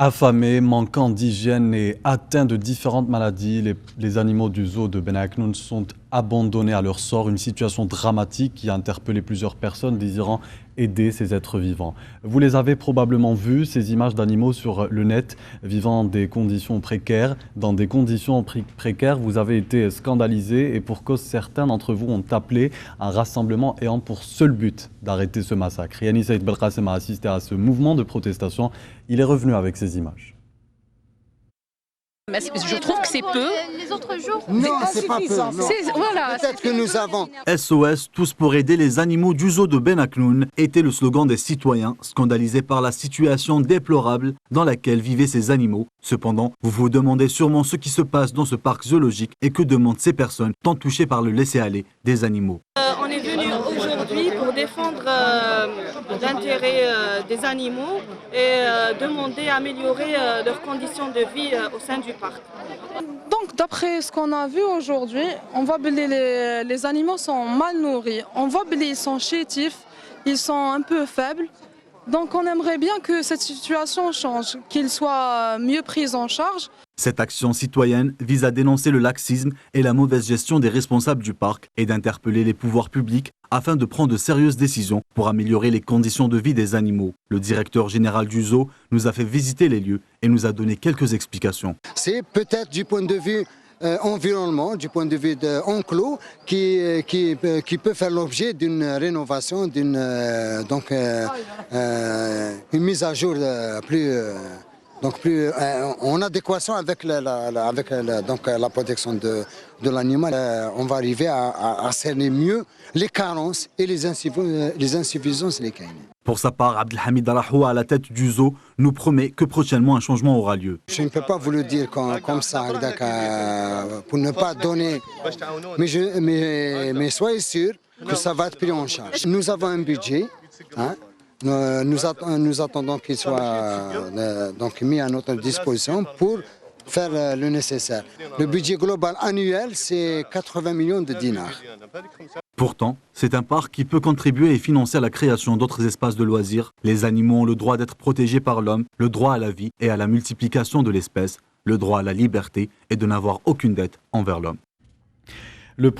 Affamés, manquant d'hygiène et atteints de différentes maladies, les animaux du zoo de Ben Aknoun sont abandonnés à leur sort. Une situation dramatique qui a interpellé plusieurs personnes désirant aider ces êtres vivants. Vous les avez probablement vus, ces images d'animaux sur le net, vivant des conditions précaires. Dans des conditions précaires, vous avez été scandalisés et pour cause, certains d'entre vous ont appelé un rassemblement ayant pour seul but d'arrêter ce massacre. Yannis Saïd Belkacem a assisté à ce mouvement de protestation. Il est revenu avec ces images. Je trouve que c'est peu. Les autres jours, non, c'est pas peu. Voilà. Peut-être que nous avons. SOS, tous pour aider les animaux du zoo de Ben Aknoun, était le slogan des citoyens, scandalisés par la situation déplorable dans laquelle vivaient ces animaux. Cependant, vous vous demandez sûrement ce qui se passe dans ce parc zoologique et que demandent ces personnes tant touchées par le laisser-aller des animaux. On est venu aujourd'hui pour défendre l'intérêt des animaux et demander à améliorer leurs conditions de vie au sein du parc. Donc d'après ce qu'on a vu aujourd'hui, on voit que les animaux sont mal nourris, on voit qu'ils sont chétifs, ils sont un peu faibles. Donc on aimerait bien que cette situation change, qu'ils soient mieux pris en charge. Cette action citoyenne vise à dénoncer le laxisme et la mauvaise gestion des responsables du parc et d'interpeller les pouvoirs publics afin de prendre de sérieuses décisions pour améliorer les conditions de vie des animaux. Le directeur général du zoo nous a fait visiter les lieux et nous a donné quelques explications. C'est peut-être du point de vue environnement, du point de vue enclos, qui peut faire l'objet d'une rénovation, d'une une mise à jour plus en adéquation avec la protection de l'animal. On va arriver à cerner mieux les carences et les insuffisances des canines. Pour sa part, Abdelhamid Arahoua, à la tête du zoo, nous promet que prochainement un changement aura lieu. Je ne peux pas vous le dire comme ça, pour ne pas donner, mais soyez sûr que ça va être pris en charge. Nous avons un budget. Nous attendons qu'il soit mis à notre disposition pour faire le nécessaire. Le budget global annuel, c'est 80 millions de dinars. Pourtant, c'est un parc qui peut contribuer et financer à la création d'autres espaces de loisirs. Les animaux ont le droit d'être protégés par l'homme, le droit à la vie et à la multiplication de l'espèce, le droit à la liberté et de n'avoir aucune dette envers l'homme.